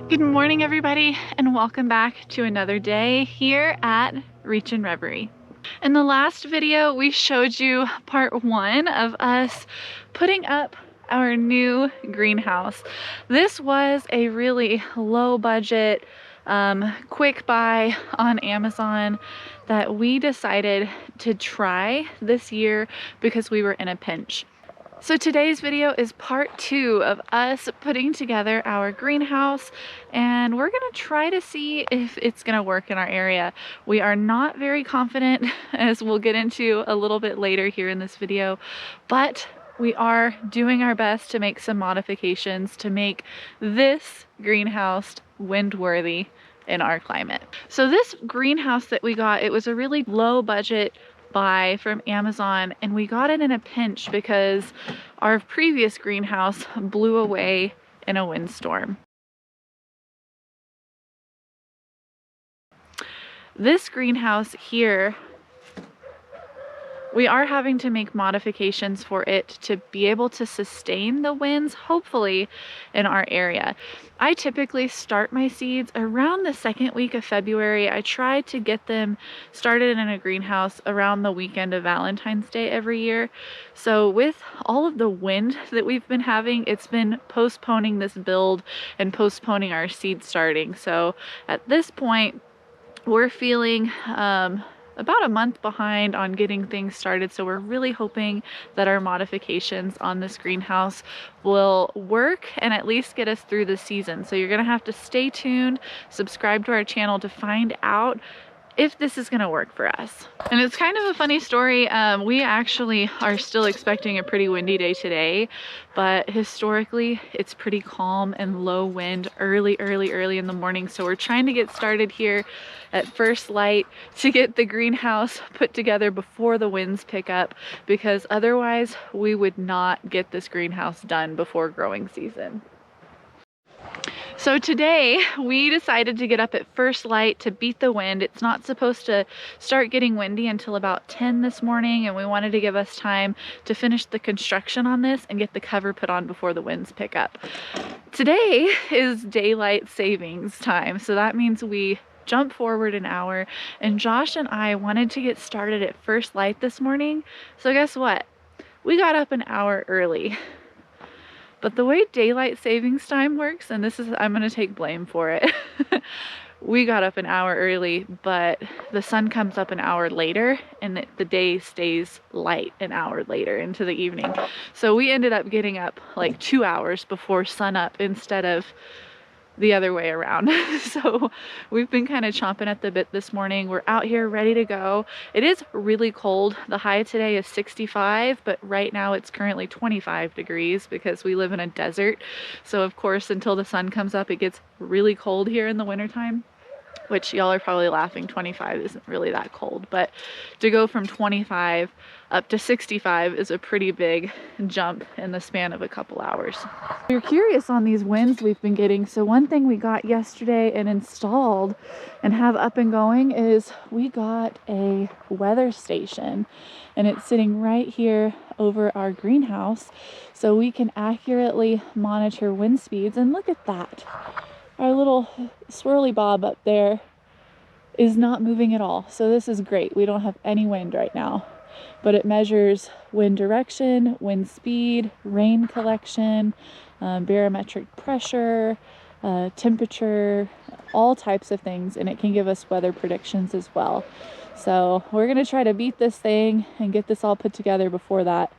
Good morning, everybody, and welcome back to another day here at Reach and Reverie. In the last video, we showed you part one of us putting up our new greenhouse. This was a really low budget, quick buy on Amazon that we decided to try this year because we were in a pinch. So today's video is part two of us putting together our greenhouse, and we're gonna try to see if it's gonna work in our area. We are not very confident, as we'll get into a little bit later here in this video, but we are doing our best to make some modifications to make this greenhouse wind-worthy in our climate. So this greenhouse that we got, it was a really low budget buy from Amazon, and we got it in a pinch because our previous greenhouse blew away in a windstorm. This greenhouse here, we are having to make modifications for it to be able to sustain the winds, hopefully, in our area. I typically start my seeds around the second week of February. I try to get them started in a greenhouse around the weekend of Valentine's Day every year. So with all of the wind that we've been having, it's been postponing this build and postponing our seed starting. So at this point, we're feeling about a month behind on getting things started, so we're really hoping that our modifications on this greenhouse will work and at least get us through the season. So you're gonna have to stay tuned, subscribe to our channel to find out if this is gonna work for us. And it's kind of a funny story. We actually are still expecting a pretty windy day today, but historically it's pretty calm and low wind early in the morning. So we're trying to get started here at first light to get the greenhouse put together before the winds pick up, because otherwise we would not get this greenhouse done before growing season. So today we decided to get up at first light to beat the wind. It's not supposed to start getting windy until about 10 this morning, and we wanted to give us time to finish the construction on this and get the cover put on before the winds pick up. Today is daylight savings time, so that means we jump forward an hour, and Josh and I wanted to get started at first light this morning. So guess what? We got up an hour early. But the way daylight savings time works, and this is, I'm gonna take blame for it. We got up an hour early, but the sun comes up an hour later, and the day stays light an hour later into the evening. So we ended up getting up like 2 hours before sun up instead of the other way around. So we've been kind of chomping at the bit this morning. We're out here ready to go. It is really cold. The high today is 65, but right now it's currently 25 degrees because we live in a desert. So of course, until the sun comes up, it gets really cold here in the wintertime, which y'all are probably laughing. 25 isn't really that cold, but to go from 25 up to 65 is a pretty big jump in the span of a couple hours. You're curious on these winds we've been getting. So one thing we got yesterday and installed and have up and going is we got a weather station, and it's sitting right here over our greenhouse, so we can accurately monitor wind speeds. And look at that. Our little swirly bob up there is not moving at all. So this is great. We don't have any wind right now, but it measures wind direction, wind speed, rain collection, barometric pressure, temperature, all types of things, and it can give us weather predictions as well. So we're gonna try to beat this thing and get this all put together before that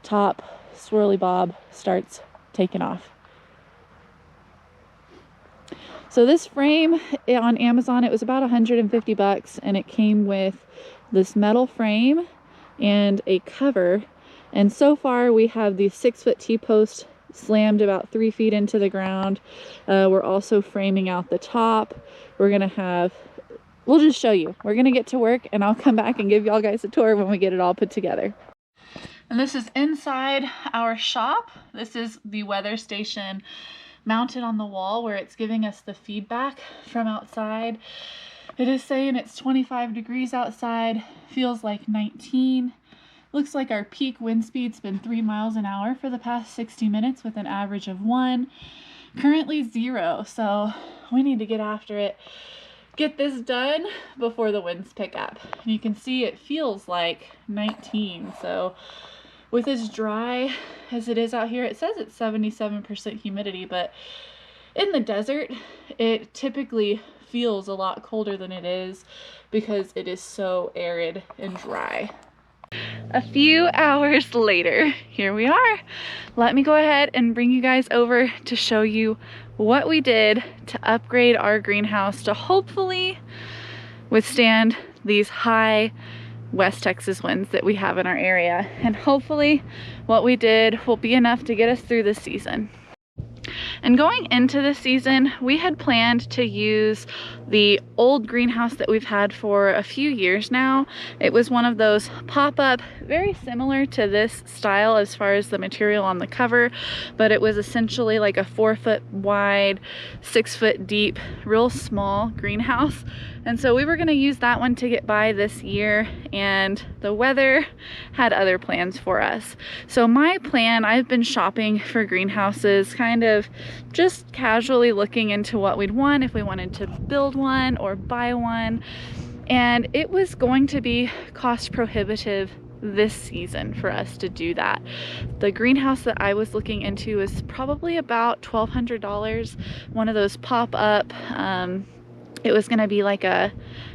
top swirly bob starts taking off. So this frame on Amazon, it was about 150 bucks, and it came with this metal frame and a cover. And so far we have the 6-foot T-post slammed about 3 feet into the ground. We're also framing out the top. We'll just show you. We're gonna get to work, and I'll come back and give y'all guys a tour when we get it all put together. And this is inside our shop. This is the weather station mounted on the wall where it's giving us the feedback from outside. It is saying it's 25 degrees outside, feels like 19. Looks like our peak wind speed's been 3 miles an hour for the past 60 minutes with an average of 1. Currently 0, so we need to get after it, get this done before the winds pick up. And you can see it feels like 19. So with as dry as it is out here, it says it's 77% humidity, but in the desert, it typically feels a lot colder than it is because it is so arid and dry. A few hours later, here we are. Let me go ahead and bring you guys over to show you what we did to upgrade our greenhouse to hopefully withstand these high West Texas winds that we have in our area. And hopefully what we did will be enough to get us through this season. And going into the season, we had planned to use the old greenhouse that we've had for a few years now. It was one of those pop-up, very similar to this style as far as the material on the cover, but it was essentially like a 4-foot wide, 6-foot deep, real small greenhouse. And so we were gonna use that one to get by this year, and the weather had other plans for us. So my plan, I've been shopping for greenhouses, kind of just casually looking into what we'd want, if we wanted to build one or buy one. And it was going to be cost prohibitive this season for us to do that. The greenhouse that I was looking into is probably about $1,200, one of those pop-up, it was gonna be like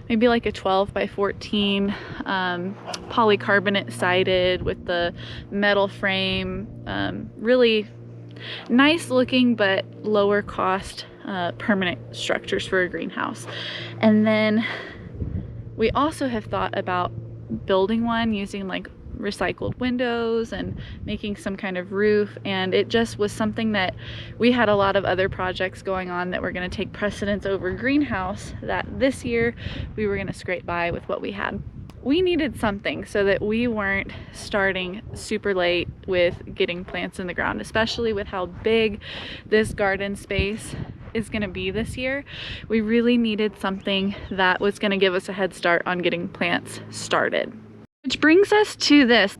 maybe like a 12 by 14 polycarbonate sided with the metal frame, really nice looking but lower cost permanent structures for a greenhouse. And then we also have thought about building one using like recycled windows and making some kind of roof, and it just was something that we had a lot of other projects going on that were going to take precedence over greenhouse, that this year we were going to scrape by with what we had. We needed something so that we weren't starting super late with getting plants in the ground, especially with how big this garden space is going to be this year. We really needed something that was going to give us a head start on getting plants started. Which brings us to this.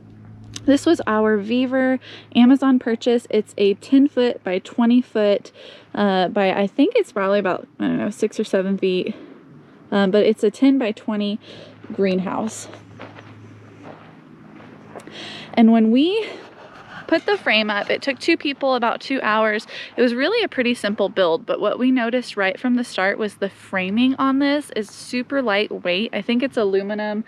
This was our Beaver Amazon purchase. It's a 10-foot by 20-foot by, I think it's probably about, I don't know, 6 or 7 feet. But it's a 10 by 20 greenhouse. And when we put the frame up, it took 2 people about 2 hours. It was really a pretty simple build, but what we noticed right from the start was the framing on this is super lightweight. I think it's aluminum,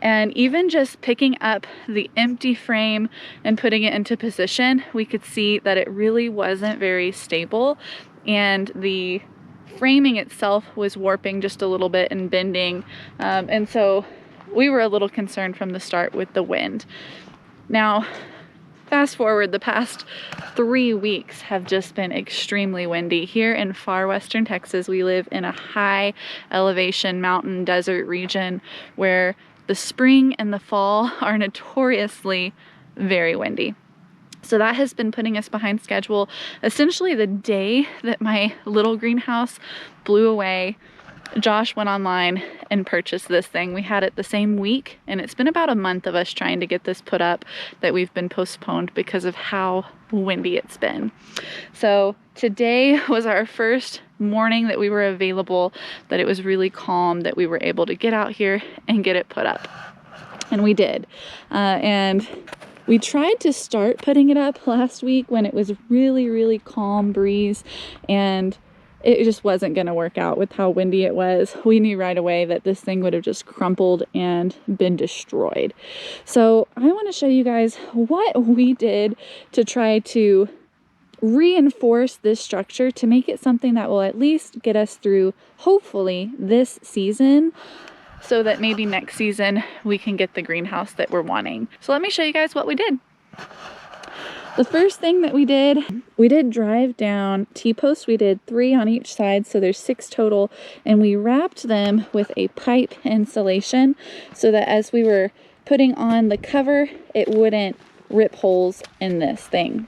and even just picking up the empty frame and putting it into position, we could see that it really wasn't very stable, and the framing itself was warping just a little bit and bending, and so we were a little concerned from the start with the wind. Now, fast forward, the past 3 weeks have just been extremely windy. Here in far western Texas, we live in a high elevation mountain desert region where the spring and the fall are notoriously very windy. So that has been putting us behind schedule. Essentially, the day that my little greenhouse blew away, Josh went online and purchased this thing. We had it the same week, and it's been about a month of us trying to get this put up that we've been postponed because of how windy it's been. So today was our first morning that we were available, that it was really calm, that we were able to get out here and get it put up. And we did. And we tried to start putting it up last week when it was really, really calm breeze, and it just wasn't going to work out with how windy it was. We knew right away that this thing would have just crumpled and been destroyed. So I want to show you guys what we did to try to reinforce this structure to make it something that will at least get us through, hopefully, this season, so that maybe next season we can get the greenhouse that we're wanting. So let me show you guys what we did. The first thing that we did drive down T-posts. We did 3 on each side, so there's 6 total, and we wrapped them with a pipe insulation so that as we were putting on the cover, it wouldn't rip holes in this thing.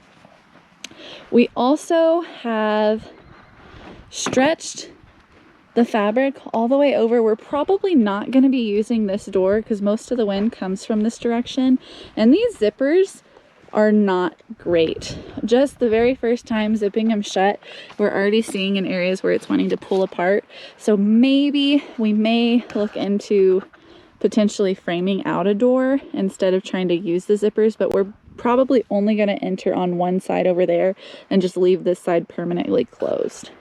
We also have stretched the fabric all the way over. We're probably not going to be using this door because most of the wind comes from this direction, and these zippers are not great. Just the very first time zipping them shut, we're already seeing in areas where it's wanting to pull apart. So maybe we may look into potentially framing out a door instead of trying to use the zippers, but we're probably only going to enter on one side over there and just leave this side permanently closed.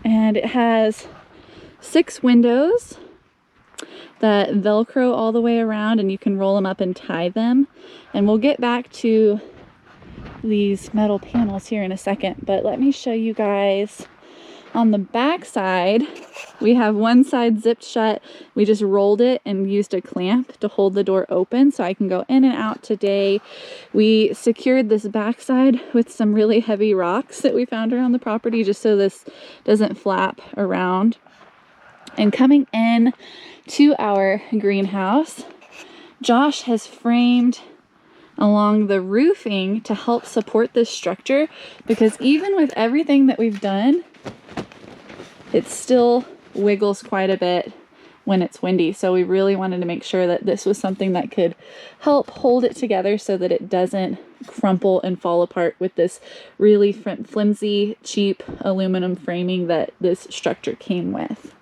And it has 6 windows that Velcro all the way around, and you can roll them up and tie them. And we'll get back to these metal panels here in a second, but let me show you guys. On the back side, we have one side zipped shut. We just rolled it and used a clamp to hold the door open so I can go in and out today. We secured this back side with some really heavy rocks that we found around the property just so this doesn't flap around. And coming in to our greenhouse, Josh has framed along the roofing to help support this structure, because even with everything that we've done, it still wiggles quite a bit when it's windy. So we really wanted to make sure that this was something that could help hold it together so that it doesn't crumple and fall apart with this really flimsy, cheap aluminum framing that this structure came with.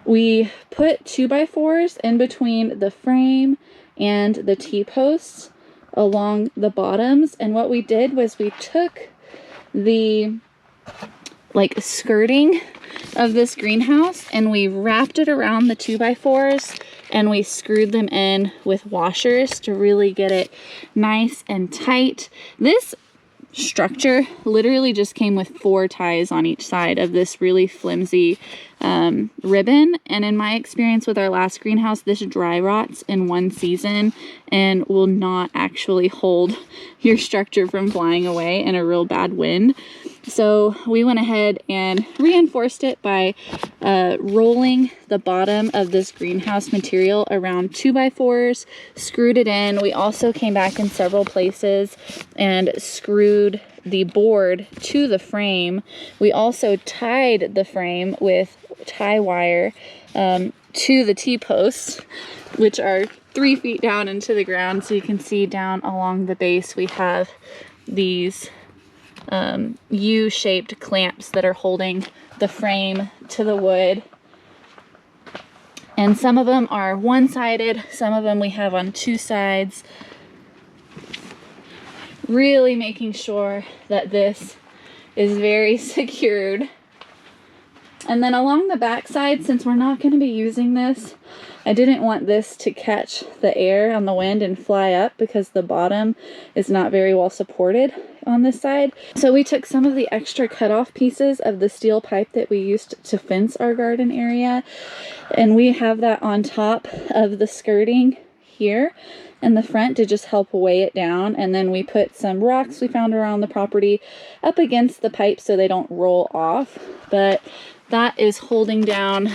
We put 2x4s in between the frame and the T-posts along the bottoms. And what we did was we took the skirting of this greenhouse and we wrapped it around the 2x4s and we screwed them in with washers to really get it nice and tight. This structure literally just came with 4 ties on each side of this really flimsy ribbon, and in my experience with our last greenhouse, this dry rots in one season and will not actually hold your structure from flying away in a real bad wind. So we went ahead and reinforced it by rolling the bottom of this greenhouse material around 2x4s, screwed it in. We also came back in several places and screwed the board to the frame. We also tied the frame with tie wire to the T-posts, which are 3 feet down into the ground. So you can see down along the base we have these U-shaped clamps that are holding the frame to the wood. And some of them are one-sided, some of them we have on 2 sides. Really making sure that this is very secured. And then along the back side, since we're not going to be using this, I didn't want this to catch the air on the wind and fly up because the bottom is not very well supported on this side. So we took some of the extra cut-off pieces of the steel pipe that we used to fence our garden area, and we have that on top of the skirting here in the front to just help weigh it down. And then we put some rocks we found around the property up against the pipe so they don't roll off. But that is holding down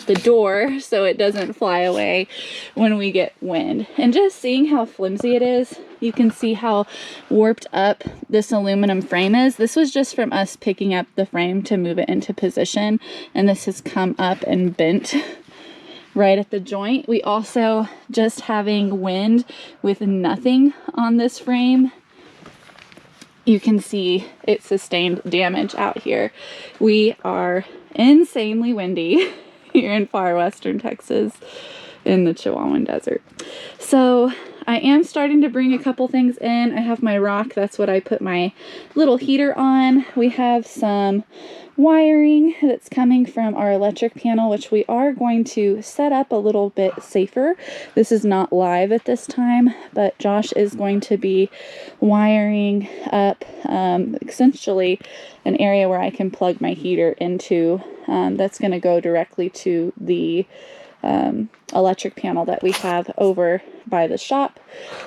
the door so it doesn't fly away when we get wind. And just seeing how flimsy it is, you can see how warped up this aluminum frame is. This was just from us picking up the frame to move it into position, and this has come up and bent right at the joint. We also, just having wind with nothing on this frame, you can see it sustained damage out here. We are insanely windy here in far western Texas in the Chihuahuan Desert. So I am starting to bring a couple things in. I have my rock, that's what I put my little heater on. We have some wiring that's coming from our electric panel, which we are going to set up a little bit safer. This is not live at this time, but Josh is going to be wiring up essentially an area where I can plug my heater into. That's going to go directly to the electric panel that we have over by the shop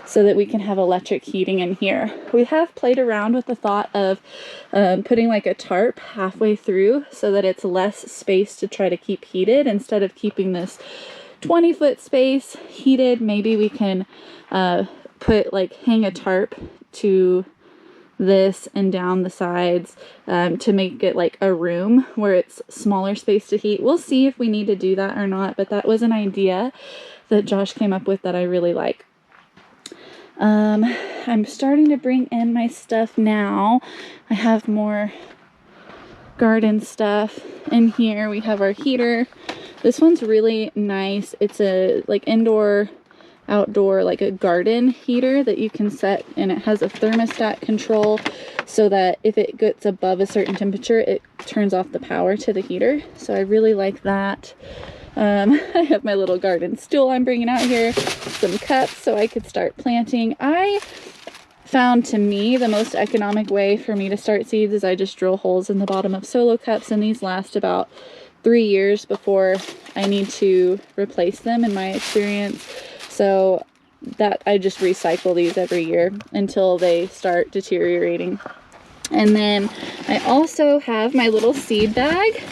so that we can have electric heating in here. We have played around with the thought of putting like a tarp halfway through so that it's less space to try to keep heated. Instead of keeping this 20-foot space heated, maybe we can hang a tarp to this and down the sides to make it like a room where it's smaller space to heat. We'll see if we need to do that or not, but that was an idea that Josh came up with that I really like. I'm starting to bring in my stuff now. I have more garden stuff in here. We have our heater. This one's really nice. It's a like indoor outdoor, like a garden heater that you can set, and it has a thermostat control so that if it gets above a certain temperature, it turns off the power to the heater. So I really like that. I have my little garden stool I'm bringing out here, some cups so I could start planting. I found, to me, the most economic way for me to start seeds is I just drill holes in the bottom of solo cups, and these last about 3 years before I need to replace them in my experience. So that I just recycle these every year until they start deteriorating. And then I also have my little seed bag.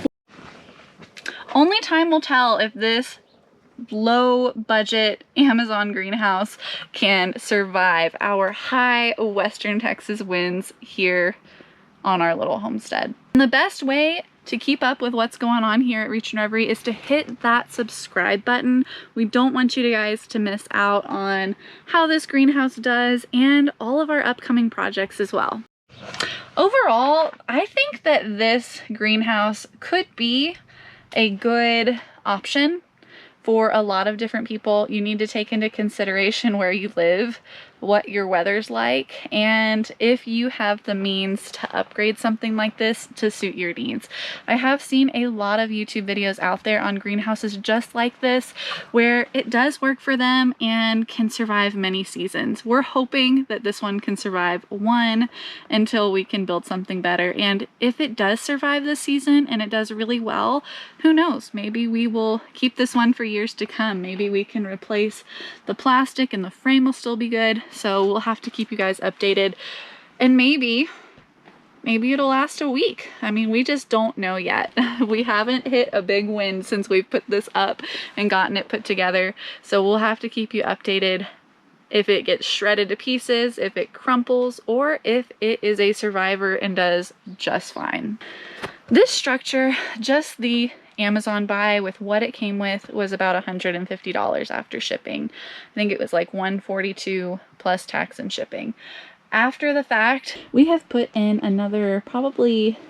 Only time will tell if this low budget Amazon greenhouse can survive our high Western Texas winds here on our little homestead. And the best way to keep up with what's going on here at Reach and Reverie is to hit that subscribe button. We don't want you guys to miss out on how this greenhouse does and all of our upcoming projects as well. Overall, I think that this greenhouse could be a good option for a lot of different people. You need to take into consideration where you live, what your weather's like, and if you have the means to upgrade something like this to suit your needs. I have seen a lot of YouTube videos out there on greenhouses just like this where it does work for them and can survive many seasons. We're hoping that this one can survive one until we can build something better, and if it does survive this season and it does really well, who knows, maybe we will keep this one for years to come. Maybe we can replace the plastic and the frame will still be good. So we'll have to keep you guys updated, and maybe it'll last a week. I mean, we just don't know yet. We haven't hit a big win since we've put this up and gotten it put together. So we'll have to keep you updated if it gets shredded to pieces, if it crumples, or if it is a survivor and does just fine. This structure, just the Amazon buy with what it came with, was about $150 after shipping. I think it was like $142 plus tax and shipping. After the fact, we have put in another probably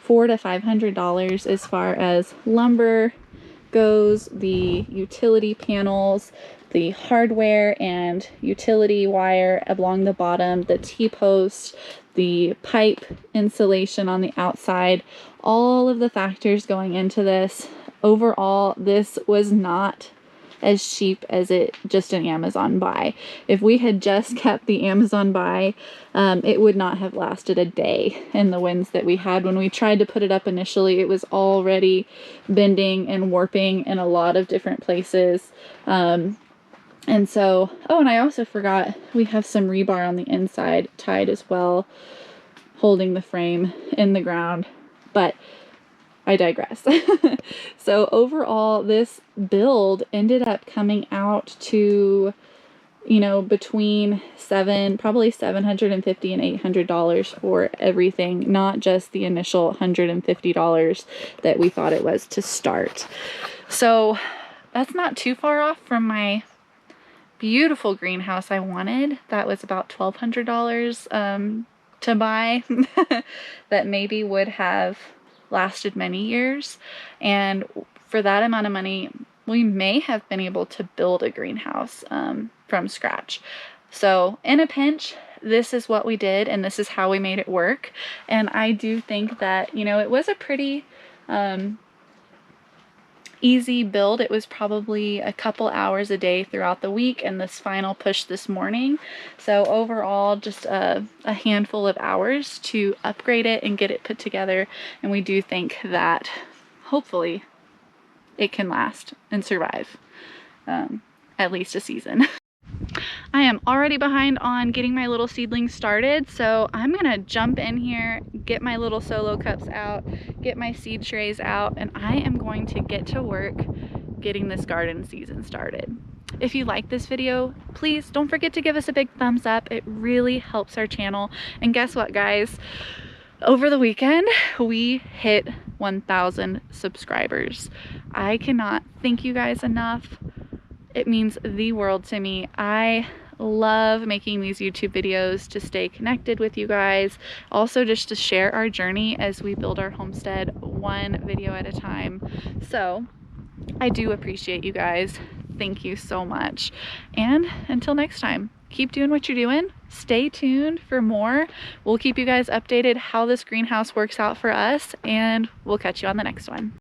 $400 to $500 as far as lumber goes, the utility panels, the hardware and utility wire along the bottom, the T-post, the pipe insulation on the outside, all of the factors going into this. Overall, this was not as cheap as it just an Amazon buy. If we had just kept the Amazon buy, it would not have lasted a day in the winds that we had. When we tried to put it up initially, it was already bending and warping in a lot of different places. And so, oh, and I also forgot, we have some rebar on the inside tied as well, holding the frame in the ground, but I digress. So overall, this build ended up coming out to, you know, between probably $750 and $800 for everything, not just the initial $150 that we thought it was to start. So that's not too far off from my beautiful greenhouse I wanted. That was about $1,200 to buy that maybe would have lasted many years, and for that amount of money we may have been able to build a greenhouse from scratch. So in a pinch, this is what we did, and this is how we made it work. And I do think that, you know, it was a pretty easy build. It was probably a couple hours a day throughout the week, and this final push this morning. So overall, just a handful of hours to upgrade it and get it put together. And we do think that hopefully it can last and survive at least a season. I am already behind on getting my little seedlings started, so I'm gonna jump in here, get my little solo cups out, get my seed trays out, and I am going to get to work getting this garden season started. If you like this video, please don't forget to give us a big thumbs up. It really helps our channel. And guess what, guys? Over the weekend, we hit 1,000 subscribers. I cannot thank you guys enough. It means the world to me. I love making these YouTube videos to stay connected with you guys. Also just to share our journey as we build our homestead one video at a time. So I do appreciate you guys. Thank you so much. And until next time, keep doing what you're doing. Stay tuned for more. We'll keep you guys updated how this greenhouse works out for us, and we'll catch you on the next one.